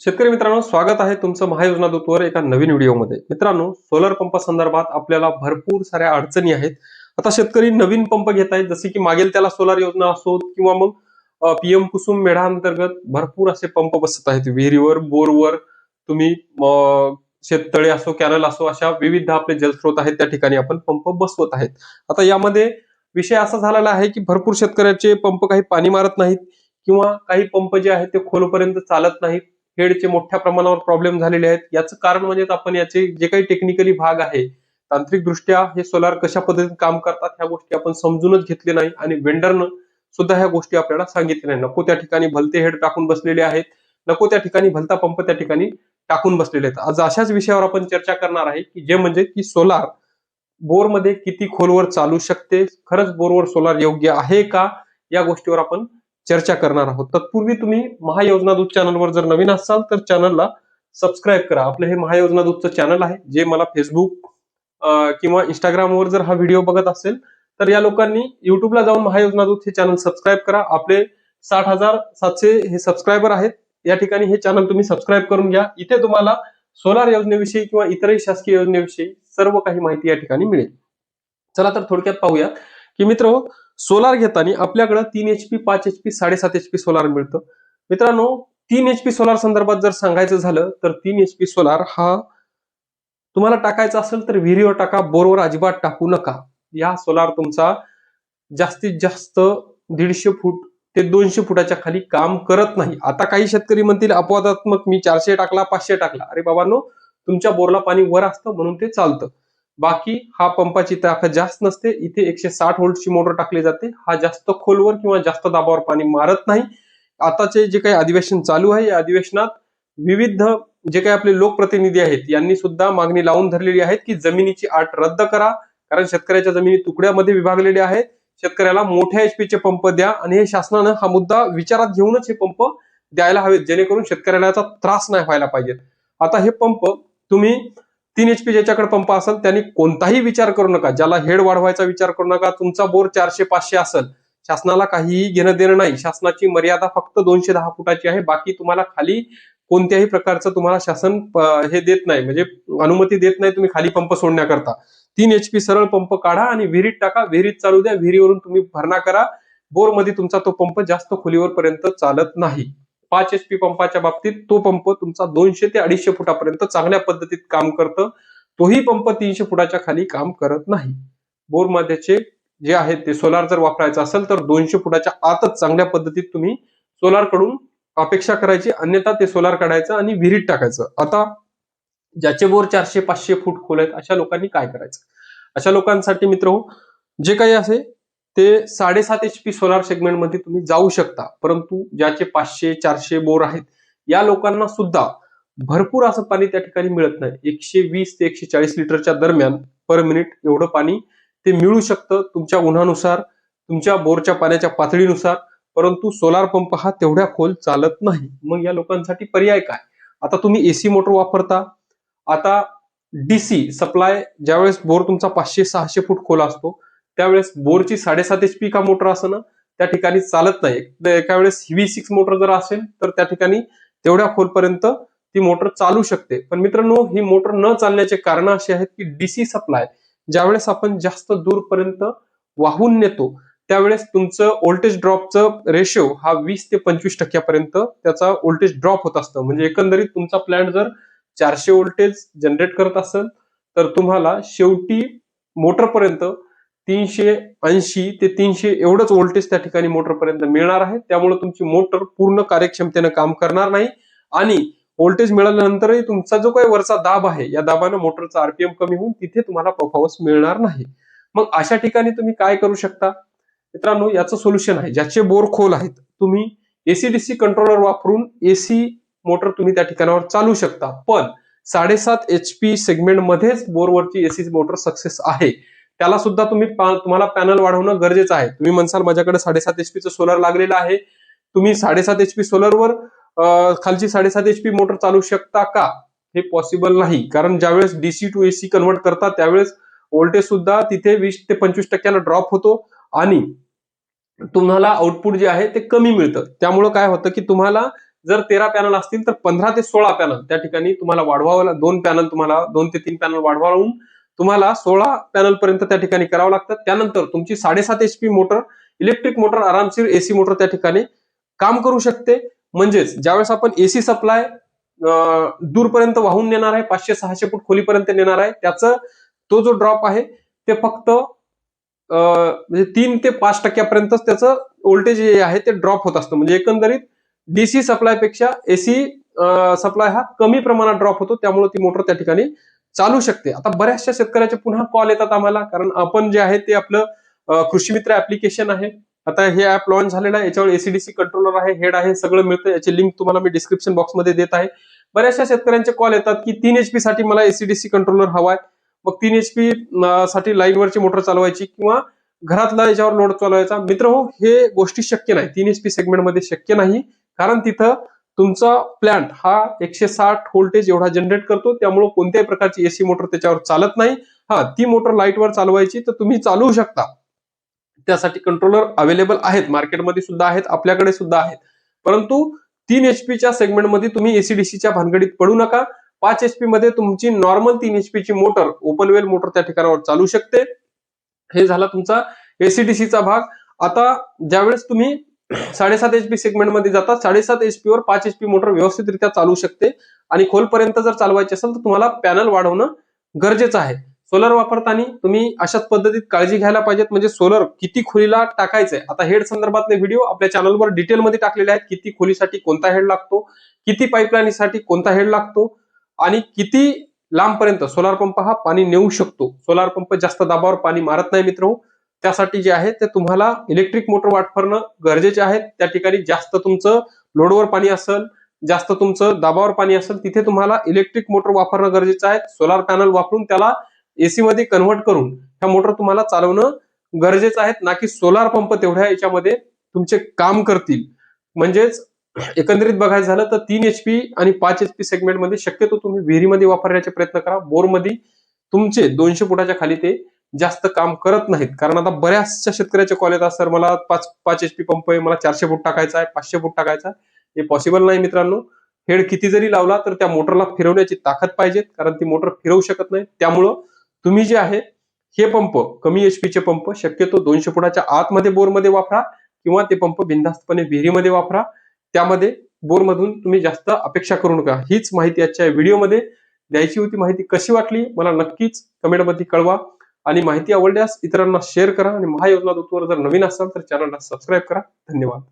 शेतकरी मित्रांनो, स्वागत आहे तुमचं महायोजना दूतवर एका नवीन व्हिडिओमध्ये. मित्रांनो, सोलर पंप संदर्भात आपल्याला भरपूर साऱ्या अडचणी आहेत. आता शेतकरी नवीन पंप घेत आहेत, जसे की मागेल त्याला सोलार योजना असो किंवा मग पीएम कुसुम मेढा अंतर्गत भरपूर असे पंप बसत आहेत. विहिरीवर, बोरवर तुम्ही शेततळे असो, कॅनल असो, अशा विविध आपले जलस्रोत आहेत, त्या ठिकाणी आपण पंप बसवत आहेत. आता यामध्ये विषय असा झालेला आहे की भरपूर शेतकऱ्याचे पंप काही पाणी मारत नाहीत किंवा काही पंप जे आहेत ते खोलपर्यंत चालत नाहीत. हेडचे मोठ्या प्रमाणावर प्रॉब्लेम झालेले आहेत. याचं कारण म्हणजे आपण याचे जे काही टेक्निकली भाग आहे, तांत्रिकदृष्ट्या हे सोलार कशा पद्धतीने काम करतात ह्या गोष्टी आपण समजूनच घेतले नाही आणि वेंडरनं सुद्धा ह्या गोष्टी आपल्याला सांगितल्या नाही. नको त्या ठिकाणी भलते हेड टाकून बसलेले आहेत, नको त्या ठिकाणी भलता पंप त्या ठिकाणी टाकून बसलेले आहेत. आज अशाच विषयावर आपण चर्चा करणार आहे की जे म्हणजे की सोलार बोरमध्ये किती खोलवर चालू शकते, खरंच बोरवर सोलार योग्य आहे का, या गोष्टीवर आपण चर्चा करणार आहोत. तत्पूर्वी तुम्ही महायोजना दूत चॅनलवर जर नवीन असाल तर चॅनलला सबस्क्राईब करा. आपलं हे महायोजना दूतचं चॅनल आहे, जे मला फेसबुक किंवा इंस्टाग्रामवर जर हा व्हिडिओ बघत असेल तर या लोकांनी युट्यूबला जाऊन महायोजना दूत हे चॅनल सबस्क्राईब करा. आपले 60,700 हे सबस्क्रायबर आहेत. या ठिकाणी हे चॅनल तुम्ही सबस्क्राईब करून घ्या. इथे तुम्हाला सोलार योजनेविषयी किंवा इतरही शासकीय योजनेविषयी सर्व काही माहिती या ठिकाणी मिळेल. चला तर थोडक्यात पाहूया की मित्र, सोलार घेताना आपल्याकडे 3 HP, 5 HP, 7.5 HP सोलार मिळतं. मित्रांनो, 3 HP सोलार संदर्भात जर सांगायचं झालं तर 3 HP सोलार हा तुम्हाला टाकायचा असेल तर विहिरीवर टाका, बोरवर अजिबात टाकू नका. या सोलार तुमचा जास्तीत जास्त 150 फूट ते 200 फुटाच्या खाली काम करत नाही. आता काही शेतकरी म्हणतील अपवादात्मक मी 400 टाकला, 500 टाकला. अरे बाबांनो, तुमच्या बोरला पाणी वर असतं म्हणून ते चालतं. बाकी हा पंपाची ताकद जास्त नसते. इथे 160 व्होल्टची मोटर टाकली जाते. हा जास्त खोलवर किंवा जास्त दाबावर पाणी मारत नाही. आताचे जे काही अधिवेशन चालू आहे, या अधिवेशनात विविध जे काही आपले लोकप्रतिनिधी आहेत यांनी सुद्धा मागणी लावून धरलेली आहे की जमिनीची अट रद्द करा, कारण शेतकऱ्याच्या जमिनी तुकड्यामध्ये विभागलेल्या आहेत. शेतकऱ्याला मोठ्या एचपीचे पंप द्या आणि हे शासनानं हा मुद्दा विचारात घेऊनच हे पंप द्यायला हवेत, जेणेकरून शेतकऱ्याला याचा त्रास नाही व्हायला पाहिजे. आता हे पंप तुम्ही 3 HP ज्याच्याकडे पंप असेल त्यांनी कोणताही विचार करू नका, ज्याला हेड वाढवायचा विचार करू नका. तुमचा बोर 400-500 असेल, शासनाला काहीही घेणं देणं नाही. शासनाची मर्यादा फक्त 210 फुटाची आहे. बाकी तुम्हाला खाली कोणत्याही प्रकारचं तुम्हाला शासन हे देत नाही, म्हणजे अनुमती देत नाही तुम्ही खाली पंप सोडण्याकरता. 3 HP सरळ पंप काढा आणि विहिरीत टाका, विहिरीत चालू द्या, विहिरीवरून तुम्ही भरणा करा. बोरमध्ये तुमचा तो पंप जास्त खोलीवर पर्यंत चालत नाही. 5 HP पंपाच्या बाबतीत तो पंप तुमचा 200 ते 250 फुटापर्यंत चांगल्या पद्धतीत काम करतं. तोही पंप 300 फुटाच्या खाली काम करत नाही. बोरमध्येचे जे आहेत ते सोलार जर वापरायचं असेल तर 200 फुटाच्या आतच चांगल्या पद्धतीत तुम्ही सोलार कडून अपेक्षा करायची, अन्यथा ते सोलार काढायचं आणि विहिरीत टाकायचं. आता ज्याचे बोर 400-500 फूट खोल आहेत अशा लोकांनी काय करायचं? अशा लोकांसाठी मित्र, जे काही असे ते 7.5 HP सोलार सेगमेंटमध्ये तुम्ही जाऊ शकता. परंतु ज्याचे 500-400 बोर आहेत या लोकांना सुद्धा भरपूर असं पाणी त्या ठिकाणी मिळत नाही. 120 ते 140 लिटरच्या दरम्यान पर मिनिट एवढं पाणी ते मिळू शकतं तुमच्या उन्हानुसार, तुमच्या बोरच्या पाण्याच्या पातळीनुसार. परंतु सोलार पंप हा तेवढ्या खोल चालत नाही. मग या लोकांसाठी पर्याय काय? आता तुम्ही एसी मोटर वापरता. आता डीसी सप्लाय ज्यावेळेस बोर तुमचा 500-600 फूट खोल असतो त्यावेळेस बोरची 7.5 HP का मोटर असं ना त्या ठिकाणी चालत नाही. एका वेळेस V6 मोटर जर असेल तर त्या ठिकाणी तेवढ्या खोलपर्यंत ती मोटर चालू शकते. पण मित्रांनो, ही मोटर न चालण्याचे कारण असे आहेत की डीसी सप्लाय ज्यावेळेस आपण जास्त दूरपर्यंत वाहून नेतो त्यावेळेस तुमचं व्होल्टेज ड्रॉपचं रेशो हा 20 ते 25% त्याचा व्होल्टेज ड्रॉप होत असतं. म्हणजे एकंदरीत तुमचा प्लांट जर 400 व्होल्टेज जनरेट करत असेल तर तुम्हाला शेवटी मोटरपर्यंत 380 ते 300 एवढंच व्होल्टेज त्या ठिकाणी मोटरपर्यंत मिळणार आहे. त्यामुळे तुमची मोटर पूर्ण कार्यक्षमतेने काम करणार नाही आणि व्होल्टेज मिळाल्यानंतरही तुमचा जो काही वरचा दाब आहे या दाबाने मोटरचा आरपीएम कमी होऊन तिथे तुम्हाला परफॉर्मन्स मिळणार नाही. मग अशा ठिकाणी तुम्ही काय करू शकता? मित्रांनो, याचं सोल्युशन आहे. ज्याचे बोर खोल आहेत तुम्ही एसीडीसी कंट्रोलर वापरून एसी मोटर तुम्ही त्या ठिकाणावर चालू शकता. पण 7.5 HP सेगमेंट मध्येच बोरवरची एसी मोटर सक्सेस आहे. त्याला सुद्धा तुम्हाला पॅनल वाढवणं गरजेचं आहे. तुम्ही म्हणसाल माझ्याकडे 7.5 HP चं सोलर लागलेलं आहे, तुम्ही 7.5 HP सोलरवर खालची 7.5 HP मोटर चालू शकता का? हे पॉसिबल नाही, कारण ज्यावेळेस डीसी टू एसी कन्वर्ट करतात त्यावेळेस व्होल्टेज सुद्धा तिथे 20 ते 25% ड्रॉप होतो आणि तुम्हाला आउटपुट जे आहे ते कमी मिळतं. त्यामुळे काय होतं की तुम्हाला जर 13 पॅनल असतील तर 15 ते 16 पॅनल त्या ठिकाणी तुम्हाला वाढवावं, 2 पॅनल तुम्हाला 2 ते 3 पॅनल वाढवावून तुम्हाला 16 पॅनल पर्यंत त्या ठिकाणी करावं लागतं. त्यानंतर तुमची 7.5 HP मोटर, इलेक्ट्रिक मोटर आरामशीर एसी मोटर त्या ठिकाणी काम करू शकते. म्हणजेच ज्यावेळेस आपण एसी सप्लाय दूरपर्यंत वाहून नेणार आहे, 500-600 फूट खोलीपर्यंत नेणार आहे, त्याचं तो जो ड्रॉप आहे ते फक्त म्हणजे 3 ते 5% त्याचं व्होल्टेज जे आहे ते ड्रॉप होत असतं. म्हणजे एकंदरीत डीसी सप्लायपेक्षा एसी सप्लाय हा कमी प्रमाणात ड्रॉप होतो, त्यामुळे ती मोटर त्या ठिकाणी चालू शकते. आता बऱ्याचशा शेतकऱ्याचे पुन्हा कॉल येतात आम्हाला, कारण आपण जे आहे ते आपलं कृषी मित्र ऍप्लिकेशन आहे. आता हे ऍप लॉन्च झालेलं आहे, याच्यावर एसीडीसी कंट्रोलर आहे, हेड आहे, सगळं मिळतं. याची लिंक तुम्हाला मी डिस्क्रिप्शन बॉक्समध्ये देत आहे. बऱ्याचशा शेतकऱ्यांचे कॉल येतात की 3 HP साठी मला एसीडीसी कंट्रोलर हवाय, मग 3 HP साठी लाईनवरची मोटर चालवायची किंवा घरातला याच्यावर लोड चालवायचा. मित्र हो, हे गोष्टी शक्य नाही, 3 HP सेगमेंटमध्ये शक्य नाही, कारण तिथं तुमचा प्लांट हा 160 व्होल्टेज एवढा जनरेट करतो, त्यामुळे कोणत्याही प्रकारची एसी मोटर त्याच्यावर चालत नाही. हा, ती मोटर लाईटवर चालवायची तर तुम्ही चालवू शकता, त्यासाठी कंट्रोलर अवेलेबल आहेत, मार्केटमध्ये सुद्धा आहेत, आपल्याकडे सुद्धा आहेत. परंतु 3 HP सेगमेंटमध्ये तुम्ही एसीडीसीच्या भानगडीत पडू नका. 5 HP मध्ये तुमची नॉर्मल 3 HP ची मोटर, ओपन वेल मोटर त्या ठिकाणावर चालू शकते. हे झाला तुमचा एसीडीसीचा भाग. आता ज्यावेळेस तुम्ही 7.5 HP सेगमेंटमध्ये जाता, 7.5 HP वर 5 HP मोटर व्यवस्थितरित्या चालू शकते. आणि खोलपर्यंत जर चालवायची असेल तर तुम्हाला पॅनल वाढवणं गरजेचं आहे. सोलर वापरताना तुम्ही अशाच पद्धतीत काळजी घ्यायला पाहिजेत. म्हणजे सोलर किती खोलीला टाकायचंय, आता हेड संदर्भातले व्हिडिओ आपल्या चॅनलवर डिटेलमध्ये टाकलेले आहेत. किती खोलीसाठी कोणता हेड लागतो, किती पाईपलाईनसाठी कोणता हेड लागतो, आणि किती लांबपर्यंत सोलार पंप हा पाणी नेऊ शकतो. सोलार पंप जास्त दाबावर पाणी मारत नाही मित्र. त्यासाठी जे आहे ते तुम्हाला इलेक्ट्रिक मोटर वापरणं गरजेचे आहे. त्या ठिकाणी जास्त तुमचं लोडवर पाणी असेल, जास्त तुमचं दाबावर पाणी असेल, तिथे तुम्हाला इलेक्ट्रिक मोटर वापरणं गरजेचं आहे. सोलार पॅनल वापरून त्याला एसी मध्ये कन्व्हर्ट करून ह्या मोटर तुम्हाला चालवणं गरजेचं आहे, ना की सोलार पंप तेवढ्या याच्यामध्ये तुमचे काम करतील. म्हणजेच एकंदरीत बघायचं झालं तर 3 HP आणि 5 HP सेगमेंटमध्ये शक्यतो तुम्ही विहिरीमध्ये वापरण्याचा प्रयत्न करा. बोरमध्ये तुमचे 200 फुटाच्या खाली ते जास्त काम करत नाहीत. कारण आता बऱ्याचशा शेतकऱ्याचे कॉल येतात, सर मला 5 HP पंप आहे, मला 400 फूट टाकायचा आहे, 500 फूट टाकायचा आहे. हे पॉसिबल नाही मित्रांनो. हेड किती जरी लावला तर त्या मोटरला फिरवण्याची ताकद पाहिजे, कारण ती मोटर फिरवू शकत नाही. त्यामुळं तुम्ही जे आहे हे पंप, कमी HP चे पंप शक्यतो 200 फुटाच्या आतमध्ये बोरमध्ये वापरा, किंवा ते पंप बिनधास्तपणे विहिरीमध्ये वापरा. त्यामध्ये बोरमधून तुम्ही जास्त अपेक्षा करू नका. हीच माहिती आजच्या व्हिडिओमध्ये द्यायची होती. माहिती कशी वाटली मला नक्कीच कमेंटमध्ये कळवा, आणि माहिती आवडल्यास इतरांना शेअर करा. आणि महायोजना दूतवर जर नवीन असाल तर चॅनलला सबस्क्राईब करा. धन्यवाद.